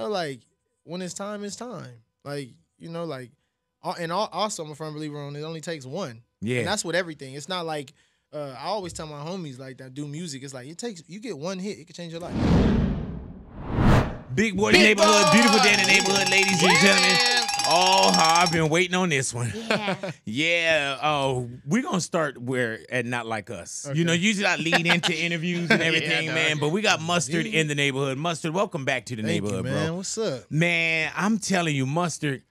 know, like when it's time, it's time. Like, you know, like, also I'm a firm believer on it only takes one. Yeah. And that's with everything. It's not like, I always tell my homies like that do music. It's like you get one hit, it can change your life. Big Boy Neighborhood, beautiful day in the neighborhood, ladies and gentlemen. Oh, how I've been waiting on this one. Yeah. Oh, we're going to start where at Not Like Us. Okay. You know, usually I lead into interviews and everything, man. But we got Mustard in the neighborhood. Mustard, welcome back to the neighborhood, man. bro. What's up? Man, I'm telling you, Mustard,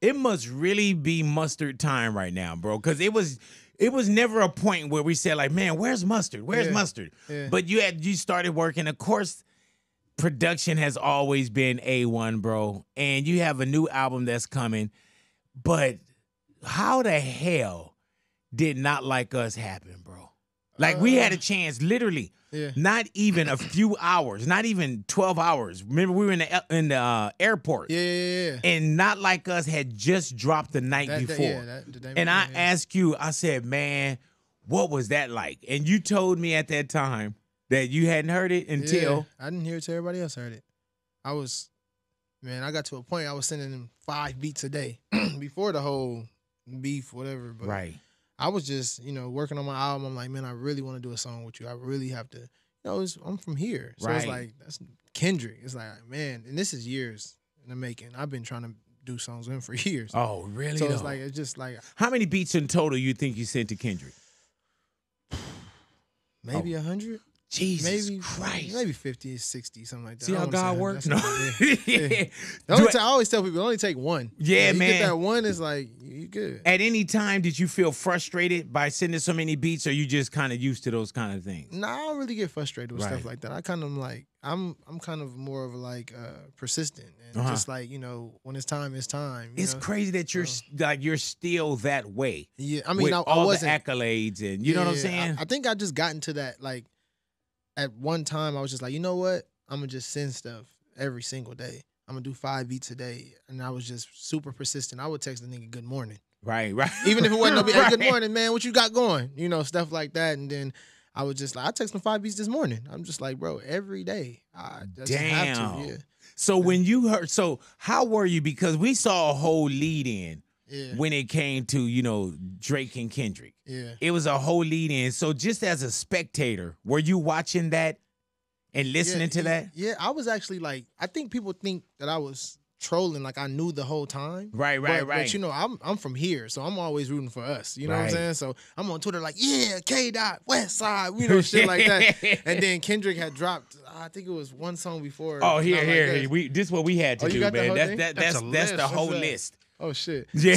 it must really be Mustard time right now, bro. Because it was never a point where we said, like, man, where's Mustard? Where's Mustard? Yeah. But you started working. Of course, production has always been A1, bro. And you have a new album that's coming. But how the hell did Not Like Us happen, bro? Like, we had a chance, literally, not even a few hours, not even 12 hours. Remember, we were in the airport. Yeah. And Not Like Us had just dropped the night before. And I asked you, I said, man, what was that like? And you told me at that time that you hadn't heard it until. I didn't hear it till everybody else heard it. I got to a point I was sending them 5 beats a day before the whole beef, whatever. But right. I was just, working on my album. I'm like, man, I really want to do a song with you. I really have to, I'm from here. So it's like, that's Kendrick. It's like, man, and this is years in the making. I've been trying to do songs with him for years. Oh, really? So it's just like. How many beats in total you think you sent to Kendrick? Maybe 100. Jesus Christ. Maybe 50, 60, something like that. See how God works? No. I always tell people, it only take one. Yeah, man. You get that one, it's like, you good. At any time, did you feel frustrated by sending so many beats, or you just kind of used to those kind of things? No, I don't really get frustrated with stuff like that. I kind of like, I'm kind of more of like persistent. And just like, when it's time, it's time. It's crazy that you're still that way. Yeah, I mean, with I all wasn't. The accolades and you know what I'm saying? I think I just got into that, like, at one time, I was just like, you know what? I'm going to just send stuff every single day. I'm going to do 5 beats a day. And I was just super persistent. I would text the nigga, good morning. Right. Even if it wasn't no beat, hey, good morning, man. What you got going? Stuff like that. And then I was just like, I text him 5 beats this morning. I'm just like, bro, every day. I just have to, So when you heard, how were you? Because we saw a whole lead in. Yeah. When it came to, Drake and Kendrick. Yeah. It was a whole lead in. So just as a spectator, were you watching that and listening to that? Yeah, I was actually like, I think people think that I was trolling, like I knew the whole time. Right. But I'm from here, so I'm always rooting for us. You know what I'm saying? So I'm on Twitter like, yeah, K-Dot, West Side, shit like that. And then Kendrick had dropped, I think it was one song before. Oh, here. This is what we had to do, man. That's the whole list. Oh shit. Yeah.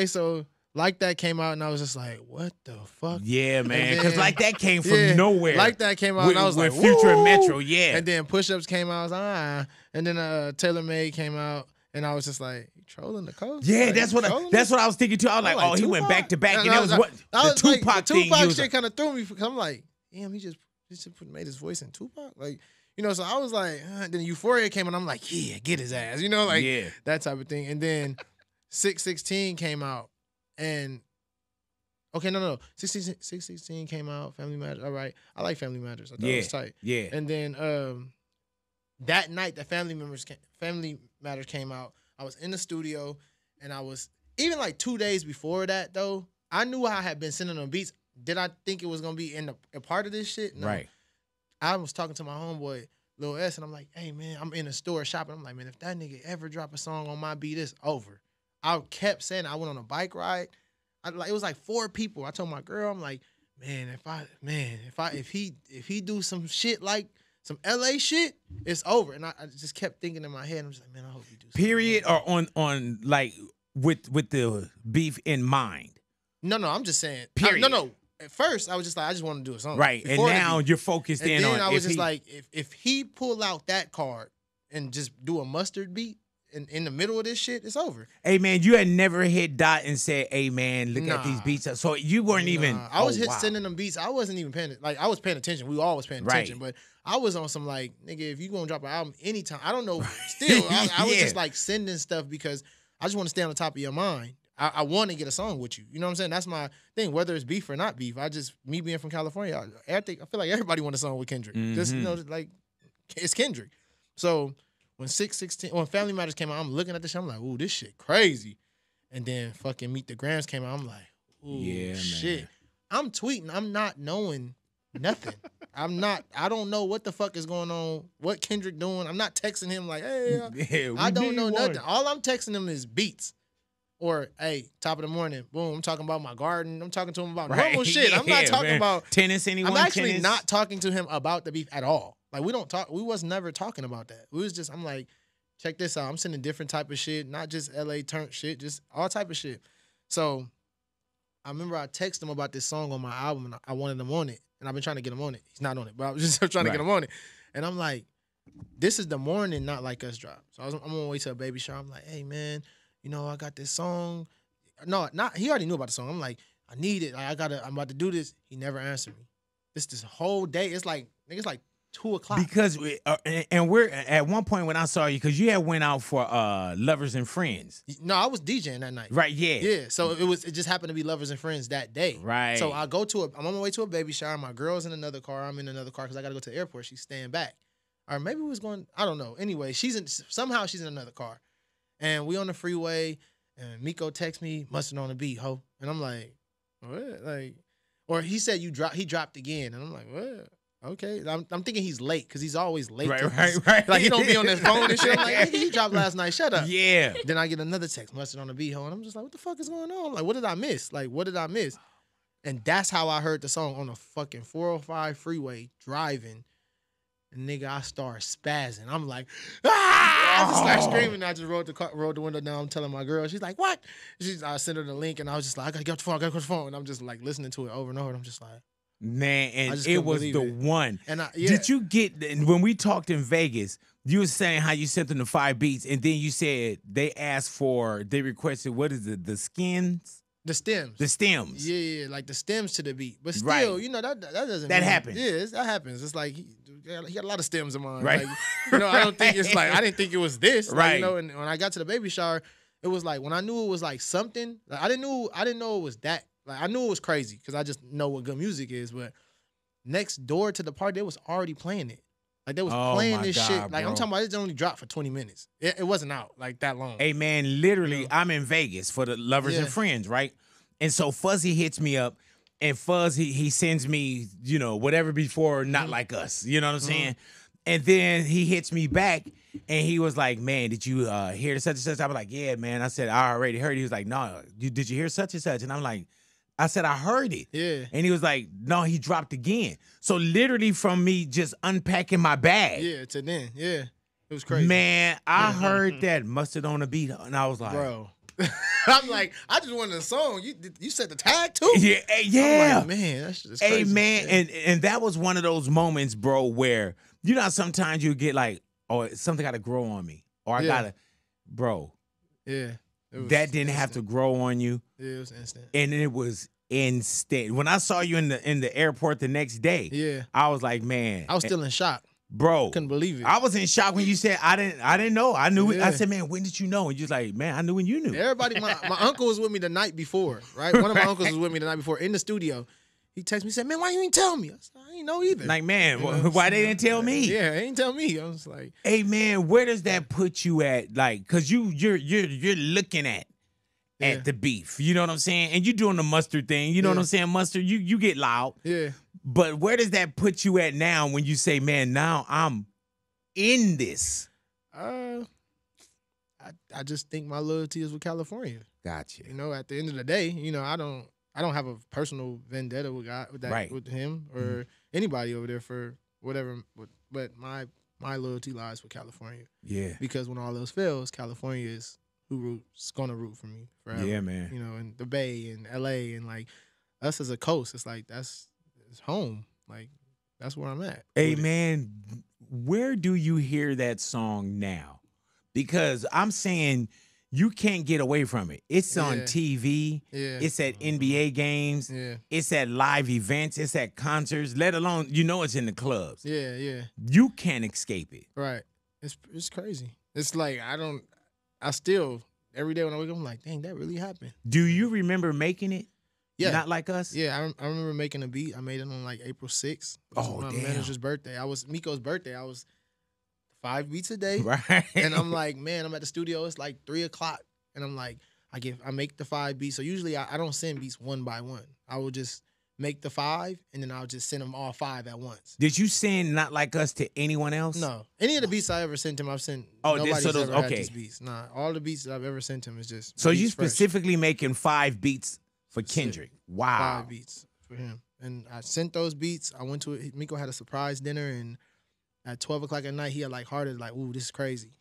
So Like That came out, and I was just like, what the fuck? Yeah, man. Because Like That came from nowhere. Like That came out, and I was like, Future and Metro, yeah. And then Push Ups came out, I was like, And then Taylor Made came out, and I was just like, you trolling the coast? Yeah, like, that's what I was thinking too. I was like, oh, he went back to back. And that was what the Tupac thing. The Tupac shit kind of threw me, because I'm like, damn, he just made his voice in Tupac? Like, so I was like, then Euphoria came, and I'm like, yeah, get his ass. That type of thing. And then 616 came out, and okay, no. 616 came out, Family Matters. All right. I like Family Matters. I thought it was tight. Yeah. And then that night the Family Matters came out, I was in the studio, and I was, even like 2 days before that though, I knew I had been sending them beats. Did I think it was gonna be a part of this shit? No. Right. I was talking to my homeboy, Lil S, and I'm like, hey man, I'm in a store shopping. I'm like, man, if that nigga ever drop a song on my beat, it's over. I kept saying, I went on a bike ride. It was like 4 people. I told my girl, I'm like, man, if he do some shit like some LA shit, it's over. And I just kept thinking in my head, I'm just like, man, I hope he do something. Period, or on like with the beef in mind? No, I'm just saying. Period. No. At first, I was just like, I just want to do a song. Right, and now you're focused in on. And then I was just like, if he pull out that card and just do a Mustard beat in the middle of this shit, it's over. Hey man, you had never hit Dot and said, hey man, look at these beats. So you weren't even. I was sending them beats. I wasn't even paying. Like, I was paying attention. We all was paying attention, but I was on some like, nigga, if you gonna drop an album anytime, I don't know. Still, I was just like sending stuff because I just want to stay on the top of your mind. I want to get a song with you. You know what I'm saying? That's my thing, whether it's beef or not beef. Me being from California, I feel like everybody want a song with Kendrick. Just, like, it's Kendrick. So when 616, when Family Matters came out, I'm looking at this shit. I'm like, ooh, this shit crazy. And then fucking Meet the Grams came out. I'm like, ooh, Yeah, shit. man. I'm tweeting. I'm not knowing nothing. I don't know what the fuck is going on, what Kendrick doing. I'm not texting him like, hey, Yeah, I don't need know one. nothing. All I'm texting him is beats. Or, hey, top of the morning, boom, I'm talking about my garden. I'm talking to him about normal shit. I'm not talking about tennis. Anyone? I'm actually tennis? not talking to him about the beef at all. Like, we don't talk. We was never talking about that. We was just, I'm like, check this out. I'm sending different type of shit, not just LA turn shit, just all type of shit. So I remember I texted him about this song on my album, and I wanted him on it. And I've been trying to get him on it. He's not on it, but I was just trying to get him on it. And I'm like, this is the morning, Not Like Us drop. So I'm on my way to a baby shower. I'm like, hey, man, you know, I got this song. No, not he already knew about the song. I'm like, I need it. I'm about to do this. He never answered me. This whole day. It's like 2 o'clock. Because and we're at one point when I saw you, because you had went out for Lovers and Friends. No, I was DJing that night. Right, yeah. Yeah. So it just happened to be Lovers and Friends that day. Right. So I'm on my way to a baby shower. My girl's in another car. I'm in another car because I gotta go to the airport. She's staying back. Or maybe we was going, I don't know. Anyway, somehow she's in another car. And we on the freeway. And Miko texts me, mustard on the beat, ho. And I'm like, what? Like, or he said he dropped again. And I'm like, what? Okay. I'm thinking he's late because he's always late. Right. Like, he don't be on his phone and shit. I'm like, nigga, he dropped last night. Shut up. Yeah. Then I get another text, mustard on the beat, ho. And I'm just like, what the fuck is going on? Like, what did I miss? And that's how I heard the song on a fucking 405 freeway driving. And nigga, I start spazzing. I'm like, ah! I just start screaming. I just rolled the window down. I'm telling my girl. She's like, what? I sent her the link, and I was just like, I gotta get off the phone. And I'm just like listening to it over and over. And I'm just like, man, and it was the one. And did you get, when we talked in Vegas, you were saying how you sent them the 5 beats, and then you said they requested, what is it, the skins? The stems. The stems. Yeah, like the stems to the beat. But still, you know, that doesn't that mean, happens. Yeah, that happens. It's like he got a lot of stems in mind. Right. Like, you know, I don't think it's like, I didn't think it was this. Right. Like, you know, and when I got to the baby shower, it was like, when I knew it was like something, like I didn't know it was that. Like, I knew it was crazy because I just know what good music is. But next door to the party, they was already playing it. Like, they was playing this shit. Like, I'm talking about it only dropped for 20 minutes. It wasn't out like that long. Hey, man, literally, I'm in Vegas for the Lovers and Friends, right? And so Fuzzy hits me up, and Fuzz, he sends me, you know, whatever before Not Like Us. You know what I'm saying? And then he hits me back, and he was like, man, did you hear such and such? I was like, yeah, man. I said, I already heard it. He was like, no, did you hear such and such? And I'm like, I said, I heard it. Yeah. And he was like, no, he dropped again. So literally from me just unpacking my bag. Yeah, to then. Yeah. It was crazy. Man, I heard that Mustard on the beat, and I was like, bro. I'm like, I just wanted a song. You said the tag too? Yeah. I'm like, man, that's just crazy. Hey, man, and that was one of those moments, bro, where, you know, sometimes you get like, oh, something got to grow on me, or I gotta, bro. Yeah. That didn't have to grow on you. Yeah, it was instant. And it was instant. When I saw you in the airport the next day, I was like, man, I was still in shock. Bro, couldn't believe it. I was in shock when you said I didn't know. I knew it. I said, man, when did you know? And you was like, man, I knew when you knew. Everybody, my uncle was with me the night before, right? One of my uncles was with me the night before in the studio. He texted me, said, man, why you ain't tell me? I said, I ain't know either. Like, man, why they didn't tell me? Yeah, they didn't tell me. I was like, hey, man, where does that put you at? Like, cause you're looking at the beef. You know what I'm saying? And you doing the mustard thing. You know what I'm saying? Mustard, you get loud. Yeah. But where does that put you at now when you say, man, now I'm in this? I just think my loyalty is with California. Gotcha. You know, at the end of the day, you know, I don't have a personal vendetta with him or anybody over there for whatever. But my loyalty lies with California. Yeah. Because when all else fails, California is who's gonna root for me forever. Yeah, man. You know, and the Bay and LA and like us as a coast, it's like it's home. Like that's where I'm at. Hey, man, where do you hear that song now? Because I'm saying you can't get away from it. It's on TV. Yeah. It's at NBA games. Yeah. It's at live events. It's at concerts, let alone, you know, it's in the clubs. Yeah, yeah. You can't escape it. Right. It's crazy. It's like I still, every day when I wake up, I'm like, dang, that really happened. Do you remember making it? Yeah. Not Like Us? Yeah, I remember making a beat. I made it on like April 6th. It was my manager's birthday. Miko's birthday. I was 5 beats a day. Right. And I'm like, man, I'm at the studio. It's like 3 o'clock. And I'm like, I make the 5 beats. So usually I don't send beats one by one. I will just make the 5 and then I'll just send them all 5 at once. Did you send Not Like Us to anyone else? No. Any of the beats I ever sent him, I've sent. Oh, nobody's so those, ever had okay. these beats. Nah, all the beats that I've ever sent him is just. So you beats fresh. specifically making 5 beats for Kendrick? Wow. 5 beats for him. And I sent those beats. I went to it. Miko had a surprise dinner, and at 12 o'clock at night, he had like hearted, like, ooh, this is crazy.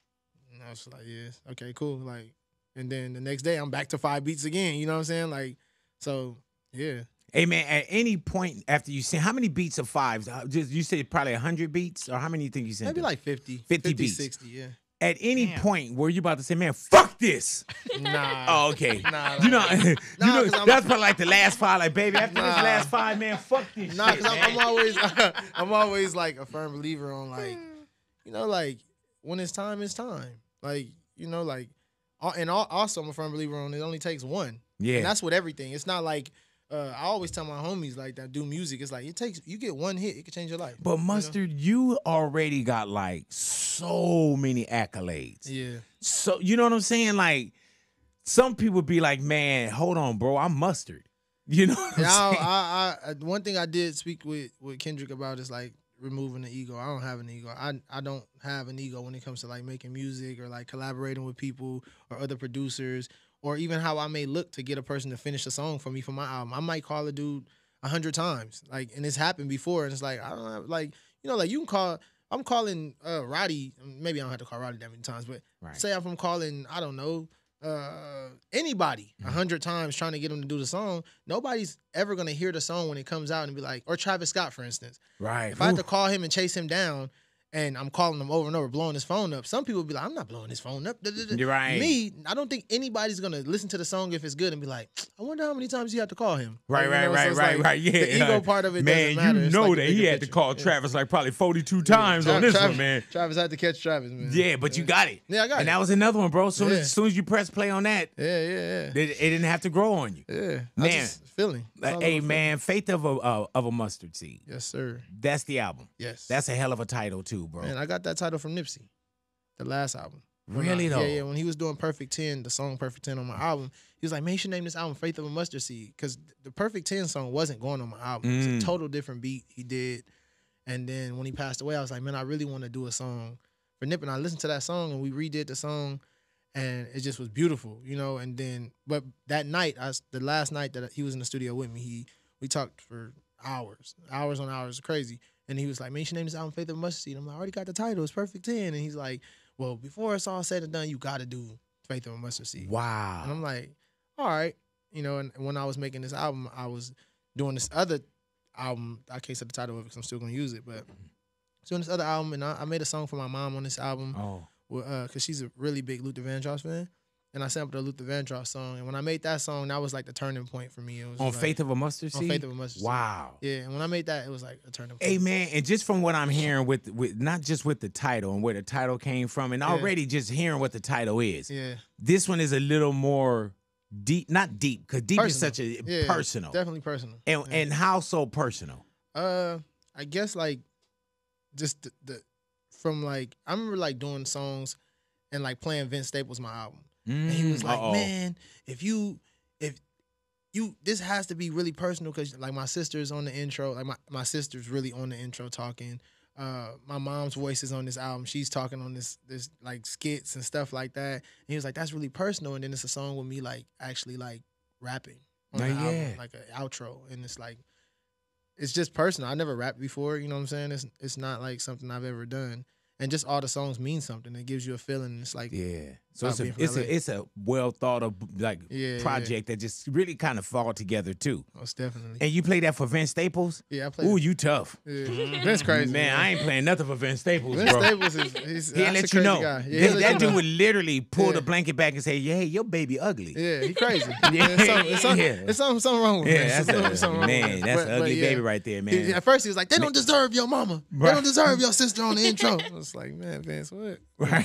And I was like, yeah, okay, cool. Like, and then the next day, I'm back to 5 beats again. You know what I'm saying? Like, so, yeah. Hey, man, at any point after you send, how many beats of 5s? You said probably 100 beats? Or how many you think you sent? Maybe them? like 50. 50 beats. 60, yeah. At any point, were you about to say, man, fuck this? Nah. Oh, okay. Nah. You know, Nah, that's probably like the last 5. Like, baby, after this last 5, man, fuck this Nah, shit, because man. I'm always like a firm believer on like, you know, like when it's time, it's time. Like, you know, like, and also I'm a firm believer on it only takes one. Yeah. And that's with everything. It's not like, I always tell my homies like that do music. It's like you get one hit, it could change your life. But Mustard, you already got like so many accolades. Yeah. So you know what I'm saying? Like some people be like, man, hold on, bro, I'm Mustard. You know what I'm saying? I one thing I did speak with Kendrick about is like removing the ego. I don't have an ego. I don't have an ego when it comes to like making music or like collaborating with people or other producers. Or even how I may look to get a person to finish a song for me for my album. I might call a dude 100 times, like, and it's happened before. And it's like I don't have, like, you know, like you can call. I'm calling Roddy. Maybe I don't have to call Roddy that many times, but say if I'm calling, I don't know, anybody 100 times trying to get them to do the song, nobody's ever gonna hear the song when it comes out and be like, or Travis Scott, for instance. Right. If I have to call him and chase him down. And I'm calling him over and over, blowing his phone up. Some people be like, I'm not blowing his phone up. You're right. Me, I don't think anybody's going to listen to the song if it's good and be like, I wonder how many times you have to call him. Right. Yeah. The ego part of it man, doesn't matter. you It's know like that he had to call Travis like probably 42 times on this one, man. Travis had to catch Travis, man. Yeah, but you got it. Yeah, I got it. And that was another one, bro. As soon as you press play on that, yeah. It didn't have to grow on you. Yeah. Man. Feeling. Hey, man, Faith of a Mustard Seed. Yes, sir. That's the album. Yes. That's a hell of a title, too, bro. Man, I got that title from Nipsey, the last album. Really, though? Yeah. When he was doing Perfect 10, the song Perfect 10 on my album, he was like, man, you should name this album Faith of a Mustard Seed. Because the Perfect 10 song wasn't going on my album. It was a total different beat he did. And then when he passed away, I was like, man, I really want to do a song for Nip. And I listened to that song, and we redid the song. And it just was beautiful, you know. And then, but that night, the last night that he was in the studio with me, we talked for hours on hours, crazy. And he was like, man, you should name this album Faith of a Mustard Seed. I'm like, I already got the title, it's Perfect 10. And he's like, well, before it's all said and done, you got to do Faith of a Mustard Seed. Wow. And I'm like, all right, you know. And when I was making this album, I was doing this other album. I can't say the title of it because I'm still gonna use it, but doing this other album, and I made a song for my mom on this album. Oh. Because she's a really big Luther Vandross fan. And I sampled a Luther Vandross song. And when I made that song, that was like the turning point for me. It was on like, Faith of a Mustard Seed? On Faith of a Mustard Seed. Wow. Yeah, and when I made that, it was like a turning point. Hey, man, and just from what I'm hearing with not just with the title and where the title came from, and already just hearing what the title is, this one is a little more deep, not deep, because deep is such a personal. Definitely personal. And how so personal? I guess like just from like, I remember like doing songs and like playing Vince Staples my album. And he was like, man, if you this has to be really personal, because like my sister's on the intro, like my sister's really on the intro talking. My mom's voice is on this album. She's talking on this like skits and stuff like that. And he was like, that's really personal. And then it's a song with me like actually like rapping on the album, like an outro. And it's like, it's just personal. I never rapped before, you know what I'm saying? It's not like something I've ever done. And just all the songs mean something. It gives you a feeling. It's like, so it's a well thought of like project that just really kind of fall together too. Most definitely. And you play that for Vince Staples? Yeah, I play. Ooh, you tough. Yeah. Vince crazy. Man, I ain't playing nothing for Vince Staples, Vince bro. Staples he'll let you know. Yeah, that dude would literally pull the blanket back and say, "Yeah, your baby ugly." Yeah, he crazy. It's something wrong with him. Yeah, that's an ugly baby right there, man. At first he was like, "They don't deserve your mama. They don't deserve your sister on the intro." I was like, man, Vince, what? Right.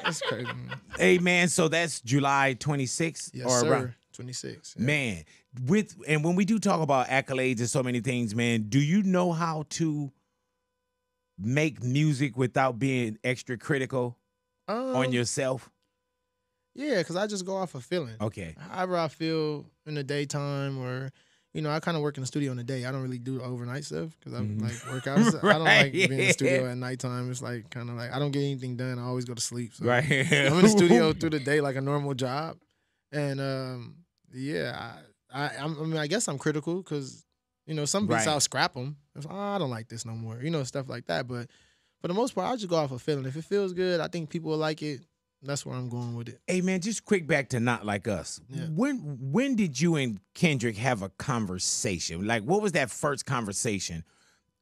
That's crazy, man. Hey, man, so that's July 26th? Yes, sir. Around 26. Yeah. Man, when we do talk about accolades and so many things, man, do you know how to make music without being extra critical on yourself? Yeah, because I just go off a feeling. Okay. However I feel in the daytime, or I kind of work in the studio in the day. I don't really do overnight stuff because I like workouts. Right, I don't like being in the studio at nighttime. It's like kind of like I don't get anything done. I always go to sleep. So Right. I'm in the studio through the day like a normal job, and I mean I guess I'm critical because some beats Right. I'll scrap them. I don't like this no more. Stuff like that. But for the most part, I just go off a feeling. If it feels good, I think people will like it. That's where I'm going with it. Hey man, just quick back to Not Like Us. Yeah. When did you and Kendrick have a conversation? Like, what was that first conversation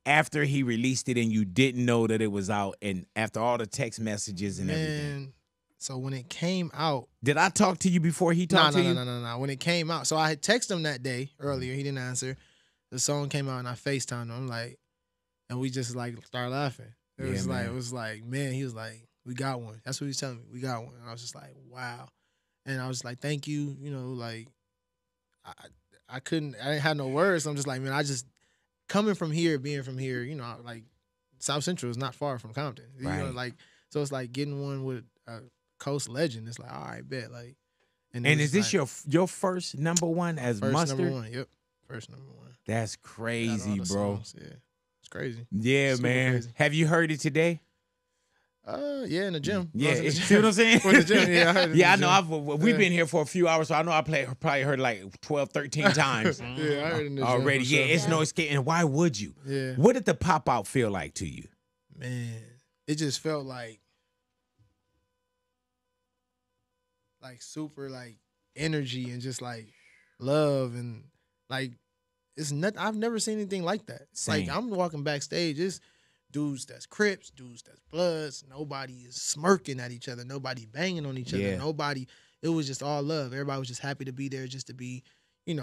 after he released it and you didn't know that it was out, and after all the text messages and everything? So when it came out, Did I talk to you before he talked to you? No. When it came out, so I had texted him that day earlier. He didn't answer. The song came out and I FaceTimed him. I'm like, and we just like started laughing. It was like, man, he was like, we got one. That's what he was telling me. We got one. And I was just like, wow. And I was like, thank you. Like I didn't have no words. So I'm just like, man, I just coming from here, being from here, like South Central is not far from Compton. Right. So it's like getting one with a coast legend. It's like, all right, bet. Like, and is this like, your first number one as Mustard? Number one, yep. First number one. That's crazy, bro. Songs. Yeah. It's crazy. Yeah, super man. Crazy. Have you heard it today? Yeah, in the gym. Yeah, see what I'm saying? In the gym, yeah, I heard it. Yeah, I know. We've been here for a few hours, so I know I probably heard like 12, 13 times. Yeah, I heard it in the gym already. Yeah, sure. it's no escaping. Why would you? Yeah. What did the pop out feel like to you? Man, it just felt like super like energy and just like love and like it's not. I've never seen anything like that. Same. Like I'm walking backstage, it's dudes that's Crips, dudes that's Bloods. Nobody is smirking at each other. Nobody banging on each other. Nobody. It was just all love. Everybody was just happy to be there, just to be, in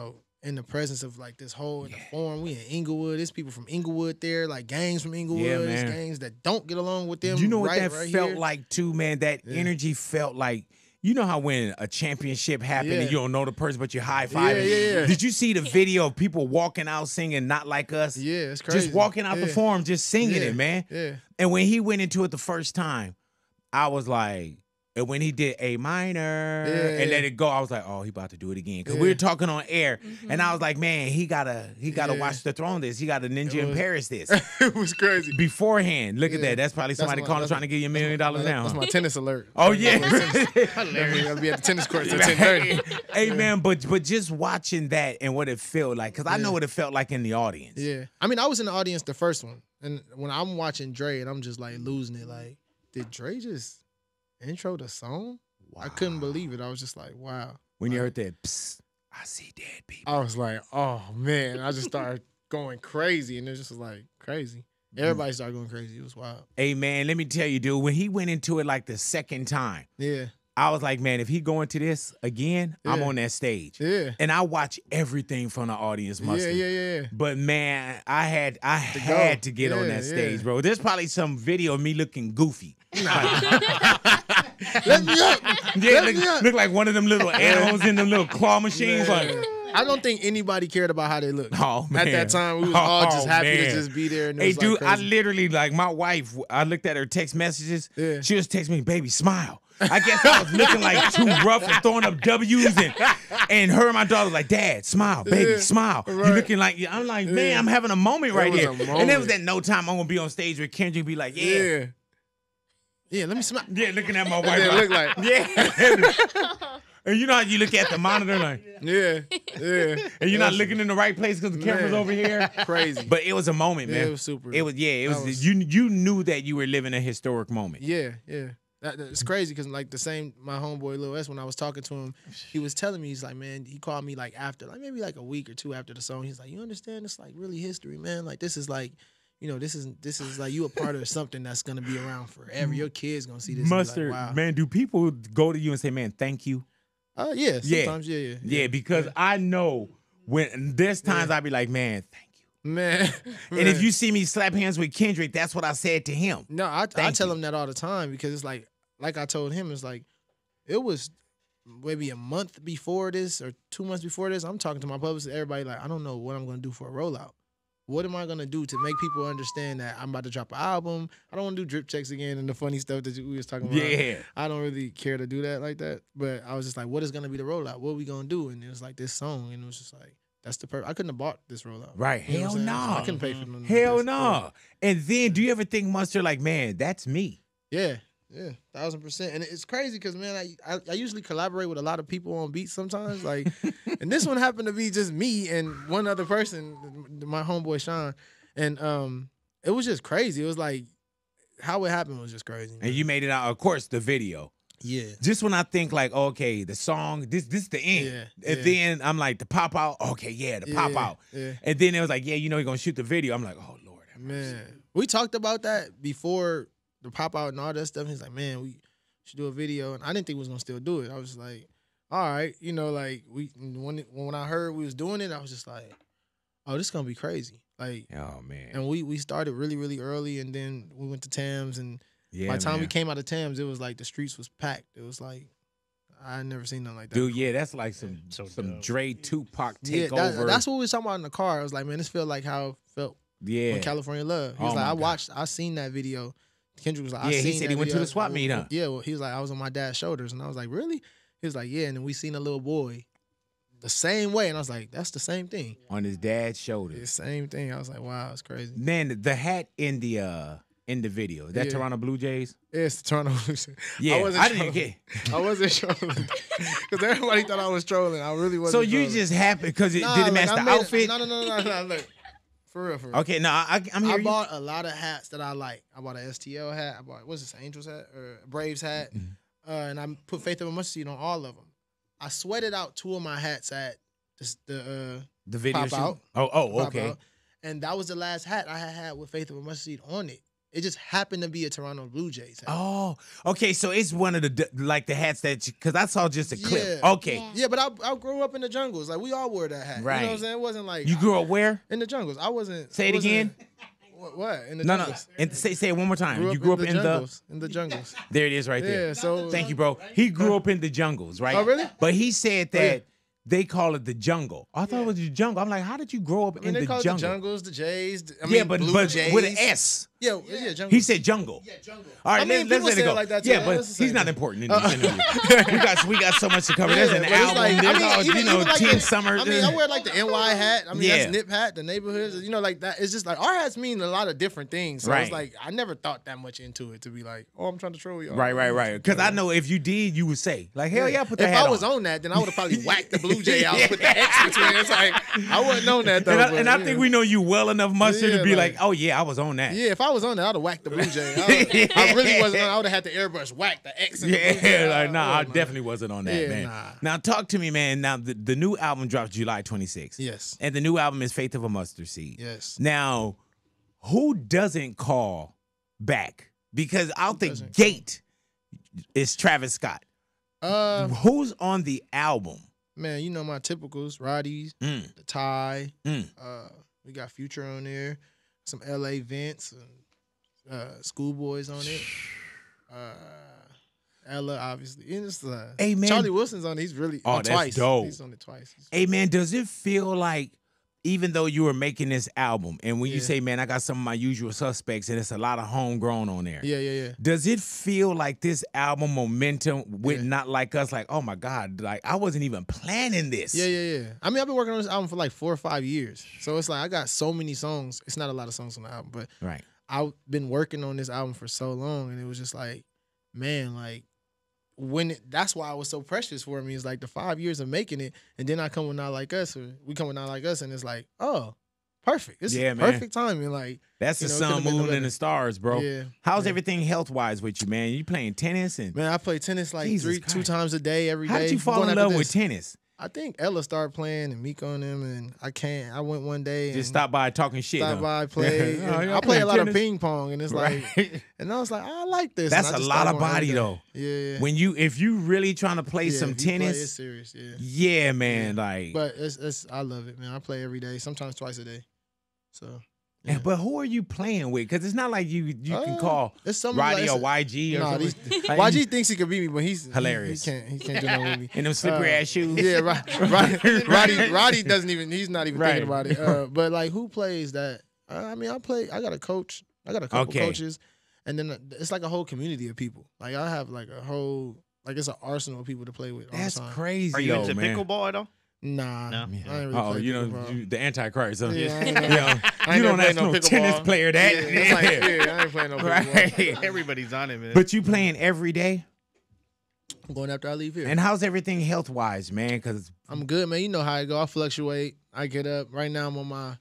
the presence of like this whole in the forum. We in Inglewood. There's people from Inglewood there, like gangs from Inglewood. Yeah, There's gangs that don't get along with them. You know what right, that right felt here? like too, man? That energy felt like. You know how when a championship happened and you don't know the person, but you're high-fiving? Yeah. Did you see the video of people walking out singing Not Like Us? Yeah, it's crazy. Just walking out the forum, just singing it, man. Yeah. And when he went into it the first time, I was like, and when he did A minor and let it go, I was like, oh, he about to do it again. Because we were talking on air, and I was like, man, he gotta watch the throne this. He got a Ninja in Paris this. It was crazy. Beforehand, look at that. That's probably somebody calling trying to give you $1 million now. That's my tennis alert. Oh, yeah. I'll be at the tennis courts at 10:30. Hey, man, but just watching that and what it felt like, because I know what it felt like in the audience. Yeah. I mean, I was in the audience the first one, and when I'm watching Dre, and I'm just like losing it, like, did Dre just intro the song? Wow. I couldn't believe it. I was just like, wow. When you heard that, psst, I see dead people. I was like, oh, man. I just started going crazy, and it just was like crazy. Everybody started going crazy. It was wild. Hey, man, let me tell you, dude, when he went into it like the second time, yeah, I was like, man, if he go into this again, I'm on that stage. Yeah. And I watch everything from the audience, Mustard. Yeah. But man, I had to get on that stage, bro. There's probably some video of me looking goofy. Let me up. Yeah, look like one of them little animals in them little claw machines. Like, I don't think anybody cared about how they looked. Oh, man. At that time, we was all just happy to just be there. And it hey, was dude, like crazy. I literally, like, my wife, I looked at her text messages. Yeah. She just texted me, baby, smile. I guess I was looking like too rough and throwing up W's. And her and my daughter was like, Dad, smile, baby, smile. Right. You looking like, I'm like, man, I'm having a moment right here. And it was at no time I'm going to be on stage with Kendrick be like, yeah, let me smile. Yeah, looking at my wife. Yeah, look like. Yeah. And you know how you look at the monitor like. Yeah. And you're not looking in the right place because the camera's over here. Crazy. But it was a moment, man. It was super. It was, you knew that you were living a historic moment. Yeah. It's crazy because like my homeboy Lil S, when I was talking to him, he was telling me, he's like, man, he called me like after, like maybe like a week or two after the song. He's like, you understand? It's like really history, man. Like this is like, this is like you a part of something that's gonna be around forever. Your kids gonna see this. Mustard, like, wow. Man, do people go to you and say, man, thank you? Yeah, sometimes, yeah. Yeah, because I know when there's times I be like, man, thank you. Man. And if you see me slap hands with Kendrick, that's what I said to him. No, I tell him that all the time because it's like I told him, it's like, it was maybe a month before this or 2 months before this. I'm talking to my publicist, everybody like, I don't know what I'm going to do for a rollout. what am I gonna do to make people understand that I'm about to drop an album? I don't want to do drip checks again and the funny stuff that we was talking about. Yeah. I don't really care to do that like that. But I was just like, what is gonna be the rollout? What are we gonna do? And it was like this song, and it was just like, that's the I couldn't have bought this rollout. Right. You know Hell what I'm no. saying? I couldn't pay for them. Hell like no. And then do you ever think, Mustard, like, man, that's me? Yeah. Yeah, 1000%. And it's crazy because, man, I usually collaborate with a lot of people on beats sometimes. Like, and this one happened to be just me and one other person, my homeboy Sean. And it was just crazy. It was like, how it happened was just crazy. Man. And you made it out, of course, the video. Yeah. Just when I think like, okay, the song, this the end. Yeah, And then I'm like, the pop out, okay, yeah, the pop out. Yeah. And then it was like, yeah, you know you're going to shoot the video. I'm like, oh, Lord. Man. We talked about that before the pop out and all that stuff. He's like, man, we should do a video. And I didn't think we was going to still do it. I was just like, all right. You know, like, when I heard we was doing it, I was just like, oh, this is going to be crazy. Like, oh, man. And we started really, really early, and then we went to Tams, and by the time we came out of Tams, it was like the streets was packed. It was like, I had never seen nothing like that. Dude, yeah, that's like some Dre Tupac takeover. Yeah, that's what we was talking about in the car. I was like, man, this feel like how it felt when California Love. He was like, I seen that video. Kendrick was like, he said he went to the swap meet, huh? Yeah, well, he was like, I was on my dad's shoulders, and I was like, really? He was like, yeah, and then we seen a little boy the same way, and I was like, that's the same thing. On his dad's shoulders. The same thing. I was like, wow, it's crazy. Man, the hat in the video, is that Toronto Blue Jays? Yeah, it's the Toronto Blue Jays. Yeah, I didn't get. I wasn't trolling because everybody thought I was trolling. I really wasn't. So you trolling. just happy because it didn't match the outfit? No. Look, for real. Okay, no, I'm here. I bought a lot of hats that I like. I bought an STL hat. I bought, what's this, Angels hat or Braves hat, and I put Faith of a Mustard Seed on all of them. I sweated out 2 of my hats at the video pop shoot? out. Oh, okay. Out. And that was the last hat I had with Faith of a Mustard Seed on it. It just happened to be a Toronto Blue Jays hat. Oh, okay. So it's one of the hats that, because I saw just a clip. Yeah. Okay. Yeah, but I grew up in the jungles. Like, we all wore that hat. Right. You know what I'm saying? It wasn't like. You grew up where? In the jungles. I wasn't. Say it again. What? In the jungles. No. And say it one more time. You grew up in the jungles. There it is right there. Yeah, so. Thank you, bro. He grew up in the jungles, right? Oh, really? But he said that they call it the jungle. I thought it was the jungle. I'm like, how did you grow up in the jungle? They call it the jungles, the Jays. But Jays. with an S. Yeah, jungle. He said jungle. Yeah, jungle. All right, let's let it go. Like that too. Yeah, but he's not important in this interview. we got so much to cover. There's an album. Like, there's 10 summers. I mean, I wear like the NY hat. I mean, that's Nip hat, the neighborhoods. You know, like that. It's just like our hats mean a lot of different things. So it's like I never thought that much into it to be like, oh, I'm trying to troll you. Right. Because I know if you did, you would say like, hell yeah, put that hat on. If I was on that, then I would have probably whacked the Blue Jay out with the X between. It's like I wouldn't known that though. And I think we know you well enough, Mustard, to be like, oh yeah, I was on that. Yeah, if I was on that, I'd have whacked the Blue Jay. I really wasn't on. I would have had the airbrush whack the X. I definitely wasn't on that, man. Nah. Now talk to me, man. Now the new album drops July 26th. Yes. And the new album is Faith of a Mustard Seed. Yes. Now, who doesn't call back? Because out the gate is Travis Scott. Who's on the album? Man, you know my typicals, Roddy's, the Ty. We got Future on there, some LA Vince, Schoolboys on it. Ella, obviously. And it's, hey, man. Charlie Wilson's on it. He's really on that's twice. Dope. He's on it twice. Hey, man, does it feel like, even though you were making this album, and when you say, man, I got some of my usual suspects, and it's a lot of homegrown on there. Yeah. Does it feel like this album momentum with Not Like Us, like, oh my God, like I wasn't even planning this? Yeah. I mean, I've been working on this album for like 4 or 5 years. So it's like I got so many songs. It's not a lot of songs on the album, but I've been working on this album for so long, and it was just like, man, like that's why it was so precious for me. It's like the 5 years of making it, and then I come with Not Like Us, or we come with Not Like Us, and it's like, oh, perfect. It's perfect timing. Like that's the sun, moon, and the stars, bro. Yeah. How's everything health wise with you, man? You playing tennis and man, I play tennis like 2 times a day, every day. How did you fall in love with tennis? I think Ella started playing and Miko and them, and I went one day and just stopped by talking shit. Stopped by, played. I play a lot of ping pong, and it's like, and I was like, I like this. That's a lot of body though. Yeah. If you really trying to play some tennis, it's serious. Yeah, man. Like, but it's I love it, man. I play every day, sometimes twice a day. So Yeah. But who are you playing with? Because it's not like you can call Roddy or YG or something. YG thinks he could beat me, but he's hilarious. He can't do nothing with me. In them slippery ass shoes. Yeah, Roddy doesn't even. He's not even thinking about it. But like, who plays that? I mean, I got a coach. I got a couple coaches, and then it's like a whole community of people. Like I have like a whole it's an arsenal of people to play with. That's crazy. Are you into pickleball at all? Nah. No. I ain't really the Antichrist. Huh? Yeah, you don't ask no tennis player that. I ain't playing no pickleball. Right. Everybody's on it, man. But you playing every day? I'm going after I leave here. And how's everything health wise, man? Because I'm good, man. You know how I go. I fluctuate. I get up. Right now I'm on my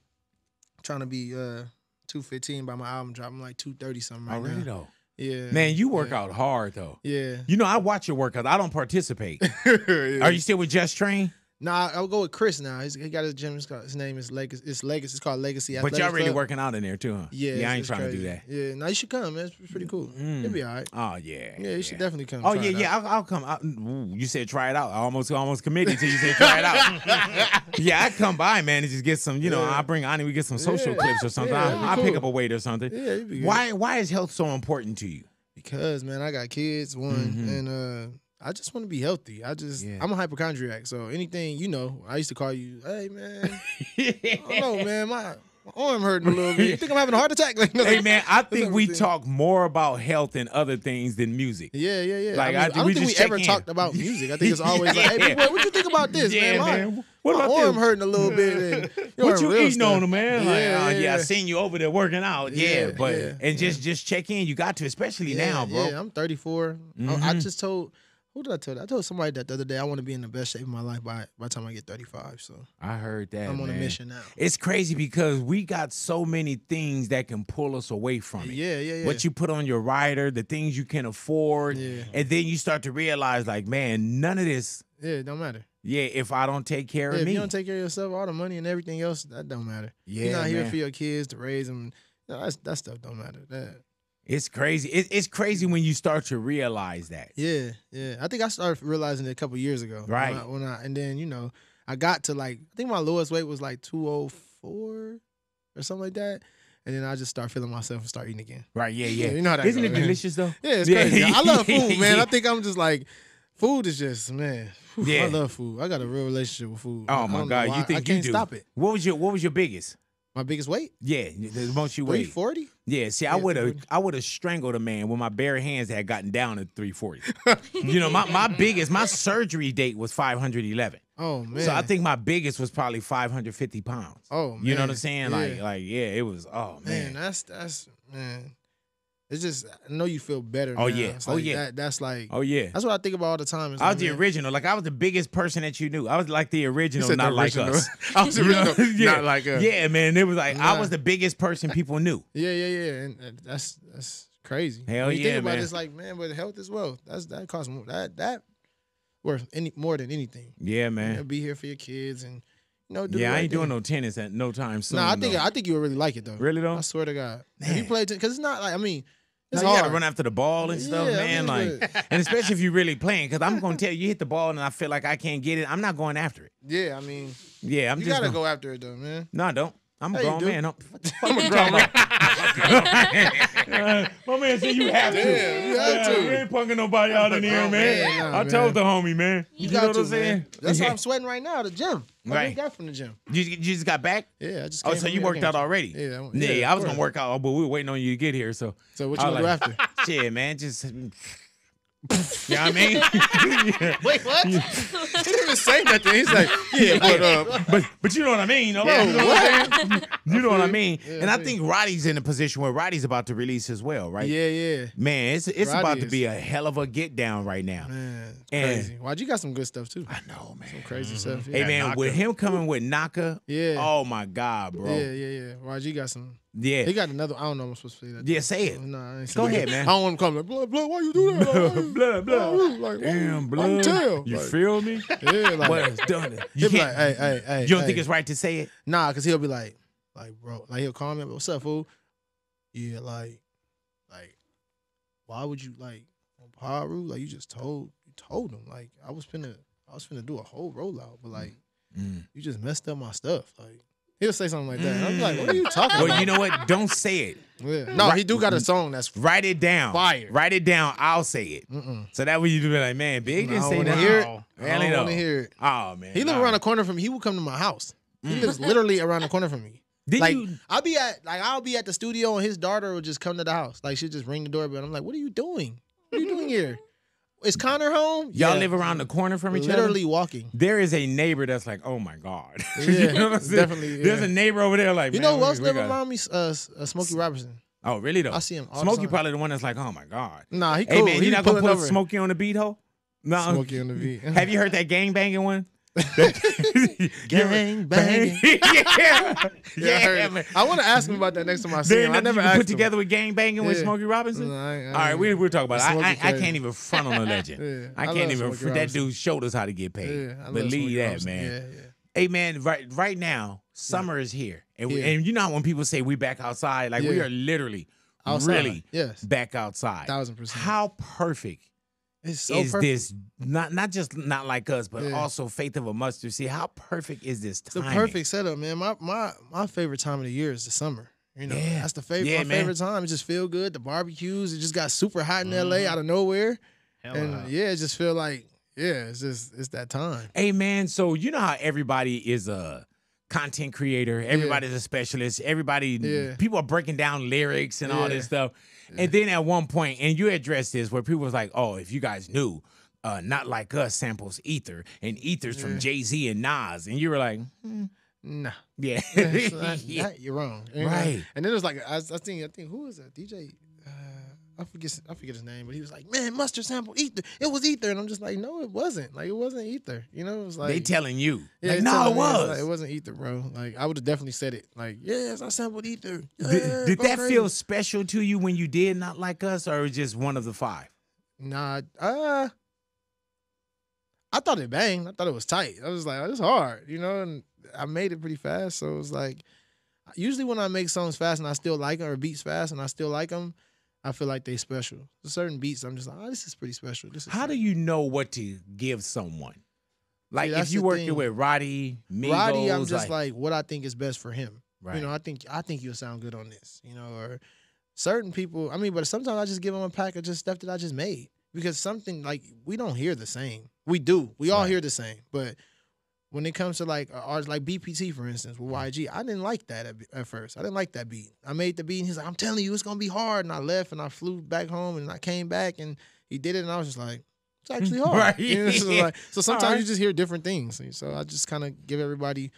trying to be 215 by my album drop. I'm like 230 something right now. Already though. Yeah. Man, you work out hard though. Yeah. You know, I watch your workouts. I don't participate. Are you still with Just Train? Nah, I'll go with Chris now. He got his gym. His name is Legacy. It's Legacy. It's called Legacy Athletics But y'all really Club. working out in there too, huh? Yeah. I ain't trying crazy. to do that. Yeah. No, you should come, man. It's pretty cool. It'll be all right. Oh yeah. Yeah, you should definitely come. Oh yeah. I'll come. You said try it out. I almost committed till you said try it out. Yeah, I come by, man, and just get some. You know, I bring Ani. We get some social clips or something. I'll pick up a weight or something. Yeah, it'd be good. Why is health so important to you? Because man, I got kids. And I just want to be healthy. I'm a hypochondriac, so anything, I used to call you, hey man, I don't know, man, my arm hurting a little bit. You think I'm having a heart attack? Hey man, I think we talk more about health and other things than music. Yeah. Like, I don't think we ever talked about music. I think it's always like, hey, boy, what you think about this, man? What my about arm hurting a little bit. What you eating on them, man? Yeah, I seen you over there working out. Just check in. You got to, especially now, bro. Yeah, I'm 34. I just told. Who did I tell that? I told somebody that the other day. I want to be in the best shape of my life by the time I get 35. So I heard that. I'm on a mission now. It's crazy because we got so many things that can pull us away from it. Yeah. What you put on your rider, the things you can afford, and then you start to realize, like, man, none of this. Yeah, it don't matter. Yeah, if I don't take care of me. If you don't take care of yourself, all the money and everything else, that don't matter. Yeah, you're not here for your kids to raise them. That stuff don't matter. It's crazy. It's crazy when you start to realize that. Yeah. I think I started realizing it a couple years ago. Right. And then, I got to I think my lowest weight was like 204 or something like that. And then I just start feeling myself and start eating again. Right, yeah. You know how that Isn't goes, it man. delicious though? Yeah, it's crazy. I love food, man. I think I'm just like, food is just, man. I love food. I got a real relationship with food. Oh my God, you think I can't you do? Stop it. What was your biggest? My biggest weight? Yeah, the most you weighed. 340? Yeah, see, I would have strangled a man when my bare hands had gotten down to 340. my surgery date was 511. Oh man. So I think my biggest was probably 550 pounds. Oh man. You know what I'm saying? Yeah. It was. Oh man. That's man. It's just, I know you feel better. Oh now. yeah. It's Oh like yeah. That's like. Oh yeah. That's what I think about all the time. I was the original. Like I was the biggest person that you knew. I was like the original, said not the like original. us. I was the original, not like us. Yeah, man. It was like I was the biggest person people knew. Yeah. And that's crazy. Hell when you yeah, think about man. it, it's like, man, but health is wealth. That costs more. That worth more than anything. Yeah, man. Be here for your kids and do I ain't doing no. no tennis at no time soon. No, I think you would really like it though. Really though? I swear to God. If you play tennis, because it's not like it's you hard. gotta run after the ball and stuff, man. And especially if you're really playing, because I'm gonna tell you, hit the ball and I feel like I can't get it. I'm not going after it. Yeah, Yeah, you gotta go after it though, man. No, I don't. I'm a Yeah, you grown do. man. I'm a grown man. My man said you have to. Yeah, you have to. We ain't punking nobody out in here, man. Nah, I told the homie, man. You know got what to, I'm saying? man. That's why I'm sweating right now. The gym. I just got from the gym. You just got back? Yeah, I just. Oh, so you worked out already? Yeah. I was gonna work out, but we were waiting on you to get here. So what you gonna do after? Shit, man, just. You know what I mean? Wait, what? He didn't even say nothing. He's like, but you know what I mean. You know what I mean? And I think Roddy's in a position where Roddy's about to release as well, right? Yeah. Man, it's about to be a hell of a get down right now. Man, it's crazy. YG got some good stuff too. I know, man. Some crazy stuff. Hey, man, with him coming with Naka, oh my God, bro. Yeah. YG got some. Yeah. He got another. I don't know if I'm supposed to say that. Yeah, say it. No, I ain't Go ahead, that. man. I don't want to come like, blood, why you do that? Blood. Like, damn, blood. I'm tell. You feel me? Yeah, like. But it's done. He'll be like, hey. You don't think it's right to say it? Nah, because he'll be like, bro, like he'll call me, what's up, fool? Yeah, like, why would you, like, on Paru, like, you told him, like, I was finna do a whole rollout, but, like, you just messed up my stuff, like. He'll say something like that. And I'm like, what are you talking about? Well, you know what? Don't say it. Yeah. No, he do got a song that's Write it down. fire. Write it down. I'll say it. So that way you be like, man, Big didn't say that. Hear it. Really I don't though. want to hear it. Oh man. He live around the corner from me. He would come to my house. He lives literally around the corner from me. I'll be at the studio and his daughter would just come to the house. Like she'd just ring the doorbell. I'm like, what are you doing? What are you doing here? Is Connor home? Y'all live around the corner from each other? Literally walking. There is a neighbor that's like, oh my God. Yeah, you know what I'm saying? definitely. Yeah. There's a neighbor over there like, You man, know who else we live gotta- around me? Smokey Robertson. Oh, really though? I see him all the Smokey time. probably the one that's like, oh my God. Nah, he cool. Hey man, He you not gonna pulling put over. Smokey on the beat, ho? No. Smokey on the beat. Have you heard that gang banging one? Gang banging. yeah, Yeah, I heard it. man. I want to ask him about that next time I see There him. ain't I nothing never you can asked put him. together with gang banging with Yeah. Smokey Robinson? No, All right, we'll talk about it. Smokey I crazy. can't even front on a legend. Yeah, I I can't love even. Smokey That Robinson. dude showed us how to get paid. Yeah, I love Believe Smokey that, Robinson. man. Yeah, yeah. Hey man, right now, summer is here, and Yeah. and you know how when people say we back outside, like we Yeah. are literally, Outside. really Yes. back outside. 1000%. How perfect It's so is perfect. this? Not just not like us, but Yeah. also Faith of a Mustard. See how perfect is this It's the time? perfect setup, man. My favorite time of the year is the summer. You know, Yeah. that's the favorite. Yeah, my man. favorite time. It just feel good. The barbecues. It just got super hot in LA out of nowhere, Hell and yeah, it just feel like it's that time. Hey man, so you know how everybody is a content creator, everybody's a specialist, everybody Yeah. people are breaking down lyrics and all Yeah. this stuff. And then at one point, and you addressed this where people was like, oh, if you guys knew, Not Like Us samples Ether, and Ether's from Jay-Z and Nas. And you were like, Nah, yeah. that, you're wrong. You know? Right. And then it was like I think who was that DJ? I forget his name, but he was like, man, Mustard sample Ether. It was Ether, and I'm just like, no, it wasn't. Like it wasn't Ether. You know, it was like They telling you. Yeah, Like, they no, telling it me, was. like, it wasn't Ether, bro. Like I would have definitely said it. Like, yes, I sampled Ether. Yeah, Did go that crazy. feel special to you when you did Not Like Us, or it was just one of the five? Nah, I thought it banged. I thought it was tight. I was like, oh, it's hard, you know. And I made it pretty fast, so it was like, usually when I make songs fast and I still like them, or beats fast and I still like them, I feel like they special. There's certain beats I'm just like, oh, this is pretty special. This is How do you know what to give someone? Like See, if that's you the working thing. with Roddy, Migos, Roddy, I'm just like what I think is best for him. Right. You know, I think you'll sound good on this. You know, or certain people. I mean, but sometimes I just give them a pack of just stuff that I just made because something like we don't hear the same. We do. We all Right. hear the same, but when it comes to like artists like BPT, for instance, with YG, I didn't like that at first. I didn't like that beat. I made the beat, and he's like, I'm telling you, it's going to be hard. And I left, and I flew back home, and I came back, and he did it, and I was just like, it's actually hard. Right. You know, so sometimes All right. you just hear different things. So I just kind of give everybody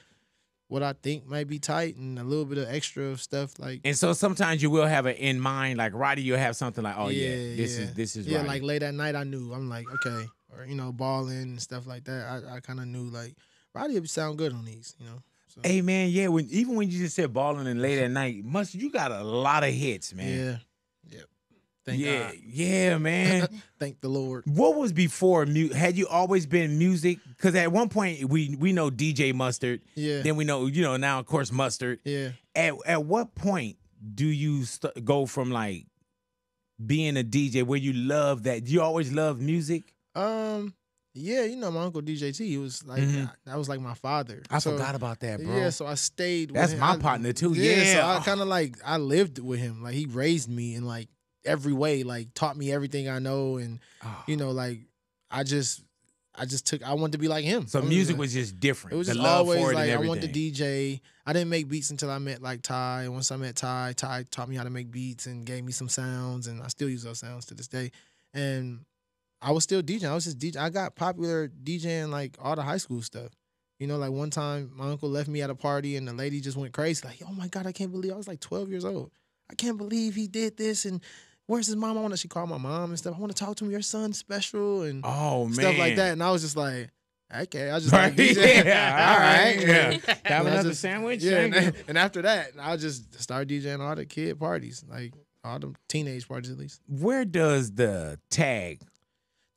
what I think might be tight and a little bit of extra stuff. Like, And so sometimes you will have it in mind, like Roddy, you'll have something like, oh this is yeah, Roddy. like late at night, I knew. I'm like, okay. Or, you know, balling and stuff like that. I kind of knew, like, Roddy would sound good on these, you know. So, Hey man, yeah. Even when you just said balling and late at night, you got a lot of hits, man. yeah. Thank yeah, God. yeah, man. Thank the Lord. What was before? Had you always been music? Because at one point we know DJ Mustard. Yeah. Then we know now of course Mustard. Yeah. At what point do you go from like being a DJ where you love that? You always love music. Yeah, you know, my uncle DJ T, he was like, that was like my father. I So, forgot about that, bro. Yeah, so I stayed with That's him. my partner too. Yeah. So I kind of like, I lived with him. Like, he raised me in like every way, like taught me everything I know. And, you know, like, I wanted to be like him. So I was music like- was just different. It was The just love always for it like, and I wanted to everything. DJ. I didn't make beats until I met like Ty. And once I met Ty taught me how to make beats and gave me some sounds. And I still use those sounds to this day. And I was still DJing. I was just DJing. I got popular DJing like all the high school stuff. You know, like one time my uncle left me at a party and the lady just went crazy. Like, oh my God, I can't believe I was like 12 years old. I can't believe he did this. And where's his mom? She called my mom and stuff. I want to talk to him. Your son's special and Oh man. stuff like that. And I was just like, okay, I just Right. like DJ. Yeah, all right. yeah. Have And I another just- sandwich? Yeah, Thank you. and after that, I just started DJing all the kid parties, like all the teenage parties at least. Where does the tag?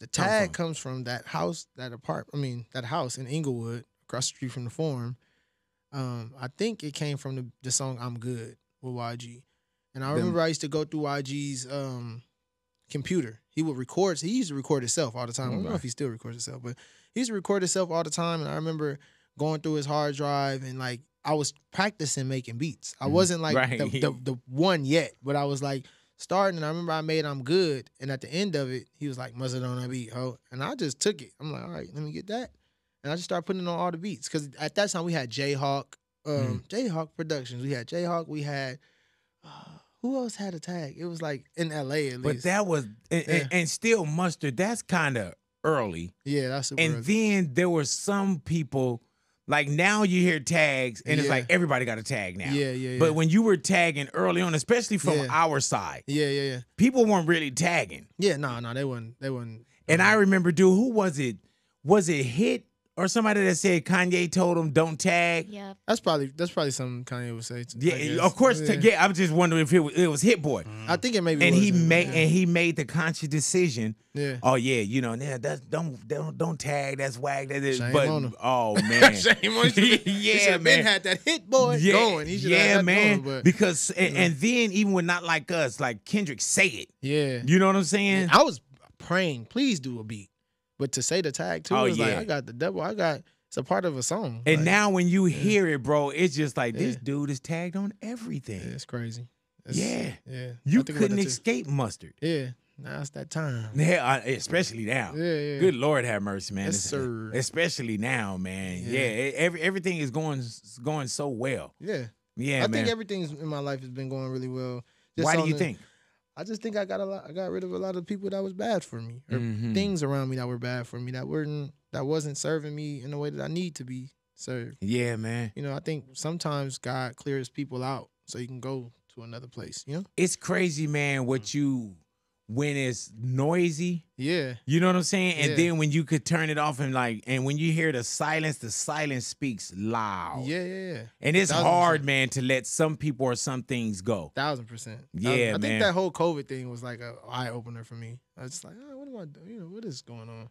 The Come tag from? comes from that house, that house in Inglewood, across the street from the Forum. I think it came from the song "I'm Good" with YG, and I remember I used to go through YG's computer. He used to record himself all the time. I don't know if he still records himself, but he used to record himself all the time. And I remember going through his hard drive and like I was practicing making beats. I wasn't like Right. the one yet, but I was like starting. And I remember I made I'm Good, and at the end of it, he was like, "Mustard on that beat, ho," and I just took it. I'm like, all right, let me get that, and I just started putting it on all the beats because at that time we had Jayhawk, Jayhawk Productions. We had Jayhawk. We had. Who else had a tag? It was like in LA at least. But that was and still Mustard. That's kind of early. Yeah, that's super And early. then there were some people like now you hear tags and it's Yeah. like everybody got a tag now. Yeah. But when you were tagging early on, especially from Yeah. our side, Yeah. people weren't really tagging. Yeah, no, they wouldn't. And I remember, dude, who was it? Was it Hit or somebody that said Kanye told him don't tag? Yeah. That's probably something Kanye would say. I Yeah, guess. of course. Yeah. I was just wondering if it was Hit Boy. I think it maybe. And was he him, made yeah. and he made the conscious decision. Yeah. Oh yeah, you know, yeah, that's don't tag. That's whack. That is. Shame But on him. oh man, Shame on you. yeah, He should have been man. had that hit boy going. He should have had that man. going, but Because and then even when Not Like Us, like Kendrick say it. yeah. You know what I'm saying? I was praying, please do a beat, but to say the tag too, Oh, it was like yeah. I got the devil. It's a part of a song. And Like, now when you hear it, bro, it's just like this Yeah. dude is tagged on everything. yeah, it's crazy. Yeah. yeah. You I think about couldn't that too. escape Mustard. Yeah, now it's that time. Yeah, especially now. Yeah. Good Lord have mercy, man. Yes, It's- sir. Especially now, man. Yeah. Everything is going so well. Yeah, Yeah, I man. think everything's in my life has been going really well. Just Why do on you the- think? I just think I got rid of a lot of people that was bad for me, or Mhm. things around me that were bad for me that wasn't serving me in the way that I need to be served. Yeah, man. You know, I think sometimes God clears people out so you can go to another place. You know? It's crazy, man, when it's noisy, Yeah, you know what I'm saying? And Yeah. then when you could turn it off and when you hear the silence speaks loud. yeah. And it's 1000%. hard, man, to let some people or some things go. 1000%. Yeah, I man. think that whole COVID thing was like an eye opener for me. I was just like, oh, what am I doing? You know, what is going on?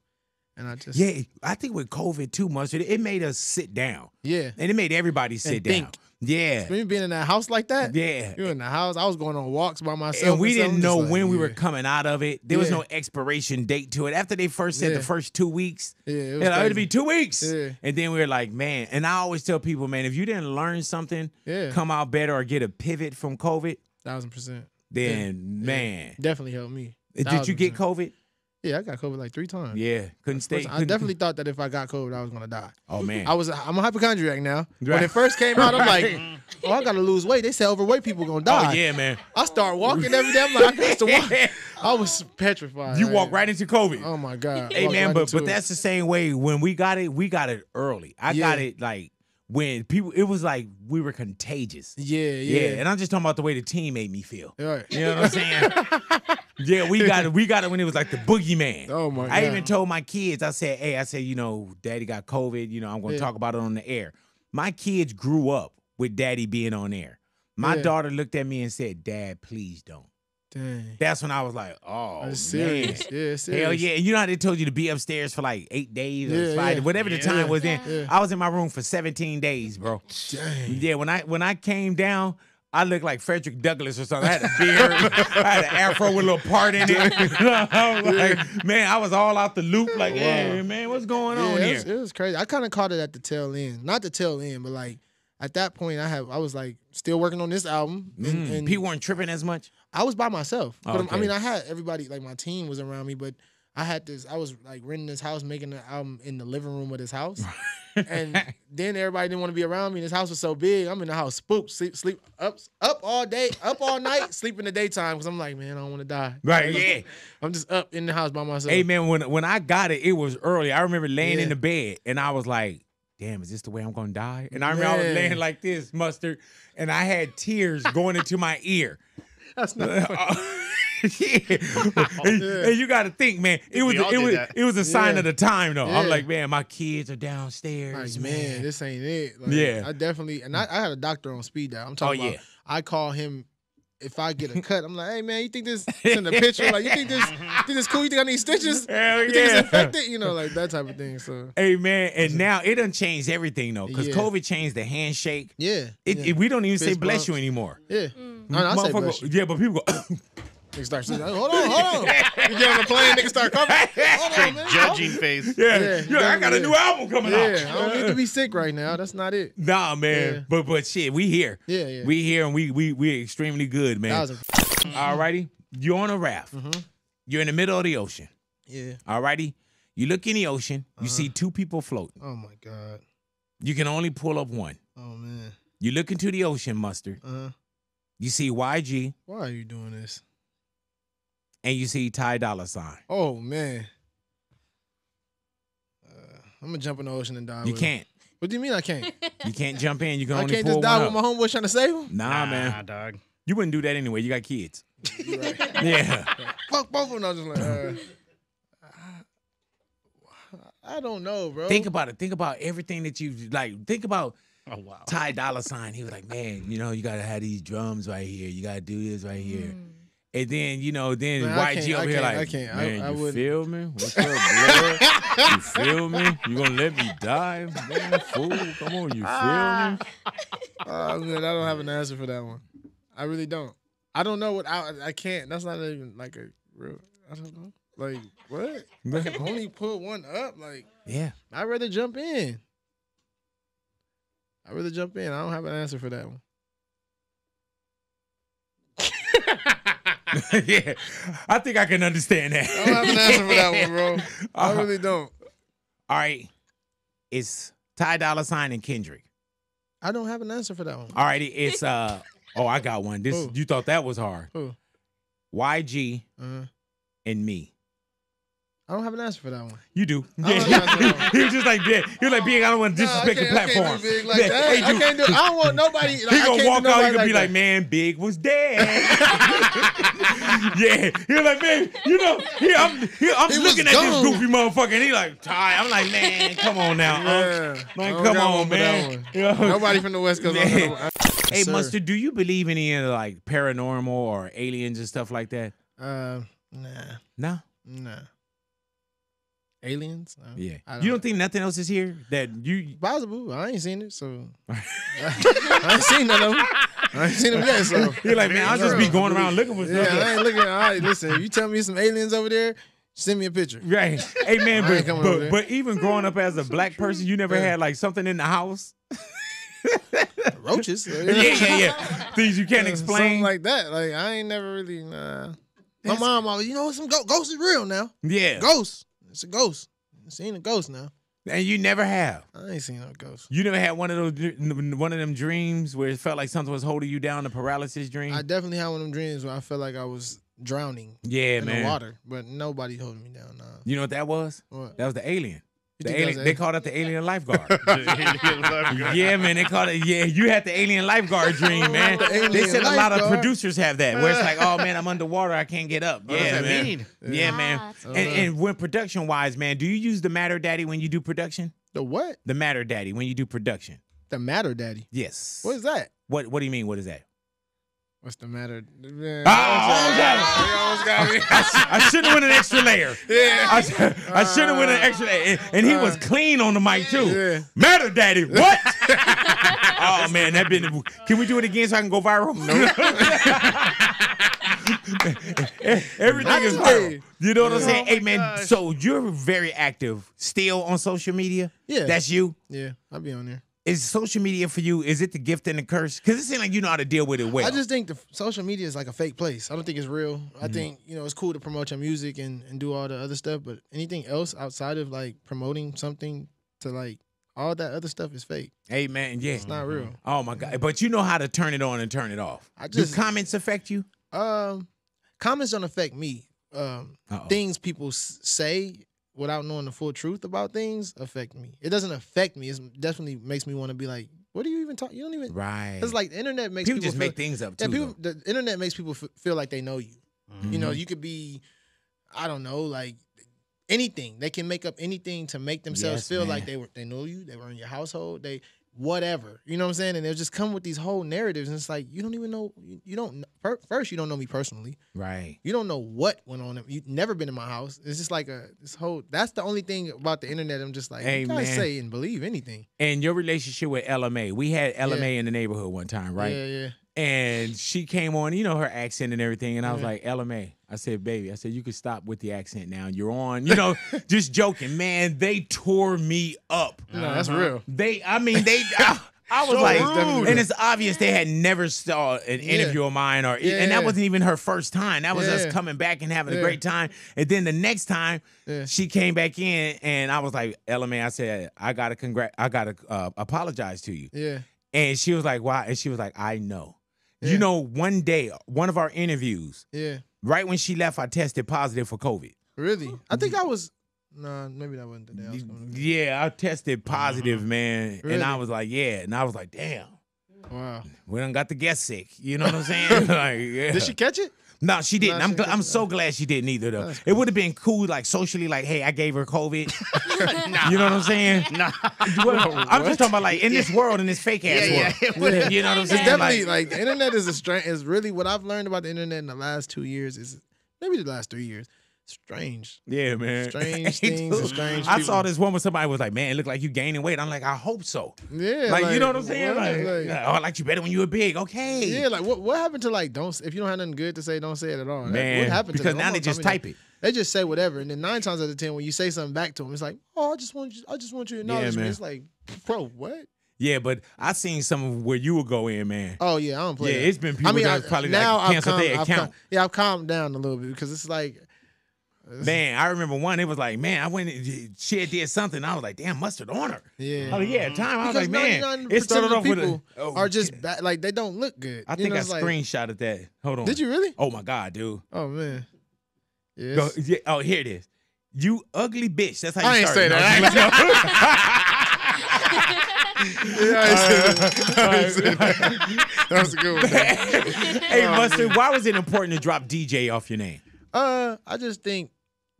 And I just Yeah, I think with COVID too, Mustard, it made us sit down. yeah. And it made everybody sit down. think. Yeah. Me being in that house like that, Yeah. you're in the house. I was going on walks by myself, And we stuff. didn't I'm just know like, when we were yeah. coming out of it. There was Yeah. no expiration date to it. After they first said Yeah. the first 2 weeks, Yeah, it was it'll crazy. be 2 weeks. Yeah. And then we were like, man. And I always tell people, man, if you didn't learn something, Yeah. come out better or get a pivot from COVID, 1000%. then man. Definitely helped me. Did you get 1000%. COVID? Yeah, I got COVID like 3 times. Yeah. Couldn't stay. I definitely thought that if I got COVID, I was gonna die. Oh man. I'm a hypochondriac now. When Right. it first came out, I'm like, oh, I gotta lose weight. They say overweight people gonna die. Oh yeah, man. I start walking every day. I'm like, I got to walk. I was petrified. You Like, walk right into COVID. Oh my god. Hey Walked man, right but into it. that's the same way. When we got it early. I Yeah. got it like when people. It was like we were contagious. yeah. Yeah, and I'm just talking about the way the team made me feel. All right. You know what I'm saying? Yeah, we got it when it was like the boogeyman. Oh my I God. even told my kids, I said, you know, Daddy got COVID. You know, I'm gonna Yeah. talk about it on the air. My kids grew up with Daddy being on air. My Yeah. daughter looked at me and said, Dad, please don't. Dang. That's when I was like, oh, That's serious. man. Yeah, it's serious. Hell yeah. And you know how they told you to be upstairs for like 8 days or Yeah, 5 yeah. whatever the Yeah. time was in. Yeah. I was in my room for 17 days, bro. Dang. Yeah, when I came down, I looked like Frederick Douglass or something. I had a beard, I had an afro with a little part in it. I was like, man, I was all out the loop. Like, hey, man, what's going on Yeah, here? it was crazy. I kind of caught it at the tail end. Not the tail end, but like at that point, I was like still working on this album, and People weren't tripping as much. I was by myself. But Okay. I mean, I had everybody, like my team was around me, but I was like renting this house, making the album in the living room of this house. And then everybody didn't want to be around me. This house was so big. I'm in the house, spooked, sleep up all day, up all night, sleep in the daytime because I'm like, man, I don't want to die. Right, yeah. I'm just up in the house by myself. Hey, man, when I got it, it was early. I remember laying Yeah. in the bed, and I was like, damn, is this the way I'm going to die? And I remember I was Man. laying like this, Mustard, and I had tears going into my ear. That's not Yeah. And you got to think, man. It was We all did that. it was a sign Yeah. of the time, though. I'm Yeah. like, man, my kids are downstairs, like, man, this ain't it. Like, Yeah. I definitely, and I had a doctor on speed dial. I'm talking Oh, yeah. about, I call him if I get a cut. I'm like, hey, man, you think this, send a picture, like, you think this cool? You think I need stitches? Hell You think it's yeah. infected? You know, like that type of thing. So, Hey, man, and now it done changed everything, though, because Yeah. COVID changed the handshake. yeah. We don't even say Fist bless bumps. you anymore. Yeah. No, I say Motherfucker- bless you. Yeah, but people go, Nigga start saying, hold on. You get on the plane, nigga start coughing. Hold on, man. Judging face. Yeah, I got a new album coming out. Yeah, I don't need to be sick right now. That's not it. Nah, man. Yeah. But shit, we here. Yeah. We here and we extremely good, man. Alrighty. You're on a raft. You're in the middle of the ocean. Yeah. Alrighty. You look in the ocean, you see two people floating. Oh my God. You can only pull up one. Oh man. You look into the ocean, Mustard. You see YG. Why are you doing this? And you see Ty Dolla $ign. Oh man. I'm gonna jump in the ocean and die. You can't. What do you mean I can't? You can't jump in. You can I only can't pull just die one with up. my homeboy trying to save him? Nah, man. Dog. You wouldn't do that anyway. You got kids. You right. Yeah. Fuck both of them. I was just like, I don't know, bro. Think about it. Think about everything that you like. Think about Oh wow. Ty Dolla $ign. He was like, man, you know, you gotta have these drums right here. You gotta do this right here. And then, you know, then Man, I YG can't, over here like, I can't. man, I you wouldn't. feel me? What's up, blood? You feel me? You gonna let me die? Man, fool, come on, you feel me? Oh man, I don't have an answer for that one. I really don't. I don't know what I can't. That's not even like a real. I don't know. Like what? I can only put one up. Like Yeah. I'd rather jump in. I don't have an answer for that one. Yeah. I think I can understand that. I don't have an answer for that one, bro. I really don't. All right. It's Ty Dolla $ign and Kendrick. I don't have an answer for that one. All right. It's I got one. This Who? you thought that was hard. Who? YG and me. I don't have an answer for that one. You do. I don't have an answer for that one. He was just like, yeah. He was like, Big, I don't want to disrespect the platform. I can't do Big like Yeah, that. hey, I dude. can't do. I don't want nobody. Like, He gonna walk out. He gonna be that. like, man, Big was dead. Yeah. He was like, man, you know, I'm He was looking at this gone. goofy motherfucker, and he like, Ty. I'm like, man, come on now, Yeah. man, I don't come got on, one for that man. one. You know? Nobody from the West Coast. Yeah. Hey, Sir. Mustard, do you believe in any like paranormal or aliens and stuff like that? Nah. No. Nah. Aliens? No. Yeah. I You don't think nothing else is here that you? Possible. I ain't seen it, so I ain't seen none of them. I ain't seen them yet, so You're like, man, I'll just be going around looking for yeah, stuff. I ain't looking. All right, listen. If you tell me some aliens over there, send me a picture. Right. Hey, man, I ain't coming over there. but even growing up as a black person, you never had like something in the house. Roaches. Yeah. Things you can't explain. Something like that. Like I ain't never really. Nah. My mom always, you know, some ghost is real now. Yeah. Ghost. It's a ghost. I seen a ghost now. And you never have. I ain't seen no ghost. You never had one of them dreams where it felt like something was holding you down, a paralysis dream. I definitely had one of them dreams where I felt like I was drowning Yeah, in man. the water, but nobody holding me down. Nah. You know what that was? What? That was the alien. You The think that was alien. an They alien? called it the alien lifeguard. Yeah, man. They called it. Yeah, you had the alien lifeguard dream, man. The alien They said a lot of lifeguard. producers have that, where it's like, oh man, I'm underwater, I can't get up. What Yeah, does that man. mean? Yeah, man. that's And when production wise, man, do you use the Matter Daddy when you do production? The what? The Matter Daddy when you do production? The Matter Daddy. Yes. What is that? What do you mean? What is that? What's the matter? Man, Oh, I should have went an extra layer. Yeah. I should have went an extra layer. And he was clean on the mic too. Yeah. Matter Daddy, what? Oh man, that been. Can we do it again so I can go viral? Everything is viral. You know what I'm saying? Hey man, so you're very active still on social media? Yeah. That's you? Yeah, I'll be on there. Is social media for you, is it the gift and the curse? Because it seems like you know how to deal with it well. I just think the social media is like a fake place. I don't think it's real. I think, you know, it's cool to promote your music and do all the other stuff, but anything else outside of like promoting something to like all that other stuff is fake. Hey man, yeah. It's not real. Oh my God. But you know how to turn it on and turn it off. Do comments affect you? Comments don't affect me. Things people say without knowing the full truth about things affect me. It doesn't affect me. It definitely makes me want to be like, what are you even talking? You don't even. Right. It's like the internet makes People people just feel, make things up yeah, too. the internet makes people feel like they know you. You know, you could be, I don't know, like anything. They can make up anything to make themselves Yes, feel man. like they know you. They were in your household. They whatever. You know what I'm saying? And they'll just come with these whole narratives, and it's like you don't even know. You don't first. You don't know me personally. Right. You don't know what went on. You've never been in my house. It's just like this whole. That's the only thing about the internet. I'm just like, Hey, you guys man. say and believe anything. And your relationship with LMA. We had LMA in the neighborhood one time, right? Yeah, yeah. And she came on, you know, her accent and everything. And I was like, LMA. I said, baby, I said, you can stop with the accent now. You're on, you know, just joking. Man, they tore me up. No, that's real. I was So like, rude. and it's obvious they had never saw an interview of mine, and that wasn't even her first time. That was us coming back and having a great time. And then the next time she came back in, and I was like, LMA, I said, I gotta apologize to you. Yeah. And she was like, why? And she was like, I know. Yeah. You know, one day, one of our interviews, right when she left, I tested positive for COVID. Really? I think I was. No, maybe that wasn't the day I was going to. Yeah, I tested positive, man. Really? And I was like, yeah. And I was like, damn. Wow. We done got the guest sick. You know what I'm saying? Like, yeah. Did she catch it? No, she didn't. No, I'm so glad she didn't either, though. It would have been cool, like, socially, like, hey, I gave her COVID. You know what I'm saying? Nah. I'm just talking about, like, in this world, in this fake-ass world. You know what I'm saying? It's definitely, like the internet is really what I've learned about the internet in the last 2 years is, maybe the last 3 years. Strange. Yeah, man. Strange things and strange people. I saw this one where somebody was like, man, it looked like you gaining weight. I'm like, I hope so. Yeah. Like, you know what I'm saying? Like, oh, I liked you better when you were big. Okay. Yeah, like what happened to like if you don't have nothing good to say, don't say it at all. Man, what happened to because them? now they just type it. They just say whatever. And then 9 times out of 10, when you say something back to them, it's like, oh, I just want you to acknowledge me. It's like, bro, what? Yeah, but I seen some of where you would go in, man. Oh, yeah, I don't play that. It's been people that probably now like canceled their account. I've calmed down a little bit because it's like, man, I remember one. It was like, man, I went. She had did something. I was like, damn, mustard on her. Yeah. Oh yeah, time. I was like, man, it started off with people are just bad, like they don't look good. I think I screenshotted that. Hold on. Did you really? Oh my god, dude. Oh man. Yes. Oh, here it is. You ugly bitch. That's how you I ain't say started. That was a good one. Hey, Mustard, why was it important to drop DJ off your name? I just think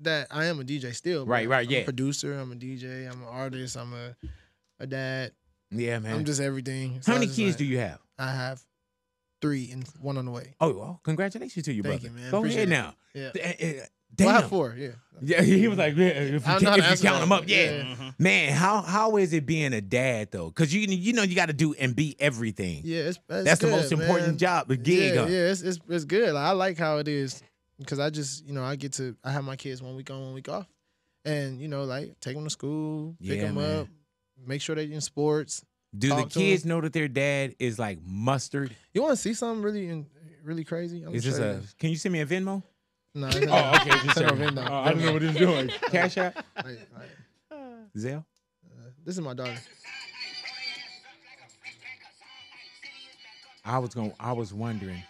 that I am a DJ still. Right, I'm yeah. a producer, I'm a DJ, I'm an artist, I'm a dad. Yeah, man. I'm just everything. How many kids do you have? I have 3 and 1 on the way. Oh, well, congratulations to you, brother. Thank you, man. Go Appreciate ahead it. now. Yeah. Damn. Well, I have 4, yeah. Yeah, he was like, yeah, if you count them up, yeah. Mm-hmm. Man, how is it being a dad though? Because you know you got to do and be everything. Yeah, that's good, the most important man. job, the gig. Yeah, it's good. Like, I like how it is because I just I have my kids 1 week on, 1 week off, and like take them to school, pick them up, make sure they're in sports. Do the kids know that their dad is like Mustard? You want to see something really crazy? Is this Can you send me a Venmo? No. Okay. Just send me a Venmo. I don't know what he's doing. Cash App? Zelle? This is my daughter. I was wondering.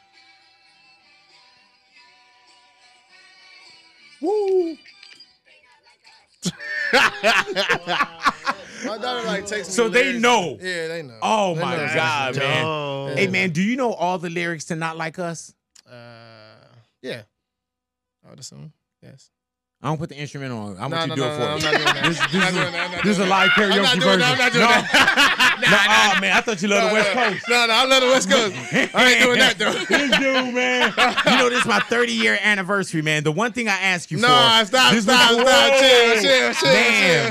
Woo! My daughter takes me. So they lyrics. know. Yeah, they know. Oh they my know God, man! Oh. Hey man, do you know all the lyrics to Not Like Us? Yeah. I would assume. Yes. I don't put the instrument on. I want you to do it for me. I'm not doing that. This is a live karaoke version. I'm not doing that. Oh man, I thought you loved the West Coast. No, I love the West Coast. I ain't doing that though. This dude, man. You know, this is my 30-year anniversary, man. The one thing I ask you for. Stop.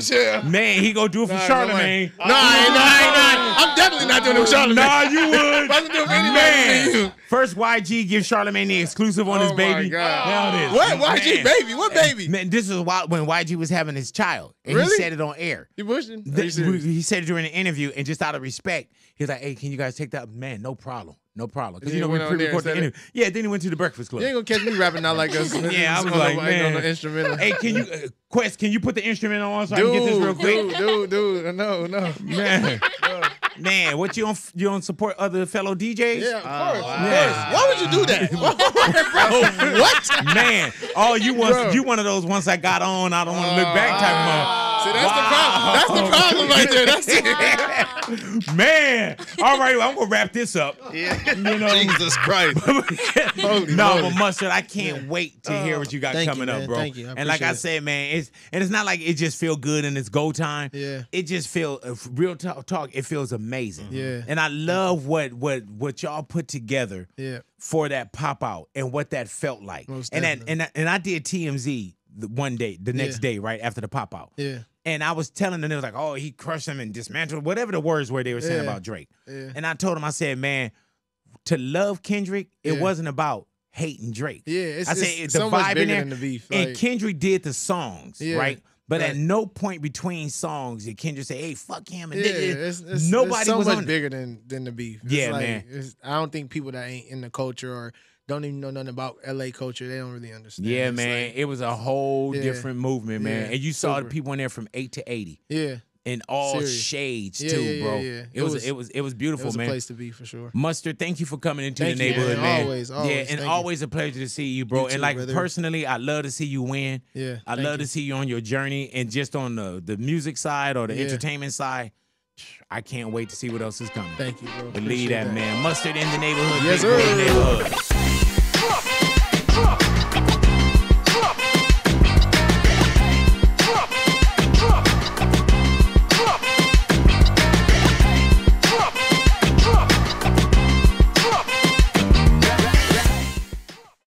Chill. Man, he gonna do it for Charlamagne. No, I ain't. I'm definitely not doing it with Charlamagne. Nah, you would. I'm doing it for Man. First, YG gives Charlamagne the exclusive on his baby. God. What? YG baby? What baby? Man, this is when YG was having his child, and Really? he said it on air. You pushing? He said it during the interview, and just out of respect, he was like, "Hey, can you guys take that?" Man, no problem. Because we pre-recorded the interview. Yeah, then he went to the Breakfast Club. You ain't gonna catch me rapping Not Like Us. Yeah, I was like, man. On the instrumental. Hey, can you Quest? Can you put the instrument on so I can get this real quick? Dude, no. Man, what you don't support other fellow DJs? Yeah, of course. Yeah. Why would you do that, bro? What? Man, you one of those once I got on, I don't want to look back type of. See, that's the problem right there. That's it. Man, all right, I'm gonna wrap this up. Yeah. Jesus Christ. But Mustard, I can't wait to hear what you got coming up, bro. Thank you. And like I said, man, it's not like it just feel good and it's go time. Yeah. It just feel real talk. It feels amazing. Yeah. And I love what y'all put together. Yeah. For that pop out and what that felt like. Most And definitely. and I did TMZ the next day, right after the pop out. Yeah. And I was telling them, they was like, oh, he crushed him and dismantled, whatever the words were they were saying about Drake. Yeah. And I told him, I said, man, to love Kendrick, it wasn't about hating Drake. Yeah, I said it's the so much vibe in bigger there. than the beef. And Like, Kendrick did the songs, right? But right. at no point between songs did Kendrick say, "Hey, fuck him." And it's nobody so was much on bigger than the beef. It's Yeah, like, man. I don't think people that ain't in the culture or don't even know nothing about LA culture, they don't really understand. Yeah, It's man. like, It was a whole different movement, man. Yeah, And you saw the super. people in there from 8 to 80. Yeah. In all Serious. shades Yeah, too, yeah, bro. yeah. It was beautiful, It was man. a place to be for sure. Mustard, thank you for coming into Thank the you, neighborhood, man. man. Always, yeah, always. and Thank always a pleasure to see you, bro. You and too, like brother. personally, I love to see you win. Yeah. I love to see you on your journey, and just on the music side or the entertainment side. I can't wait to see what else is coming. Thank you, bro. Believe Appreciate that, man. Mustard in the neighborhood. Yes, Big Boy sir. neighborhood.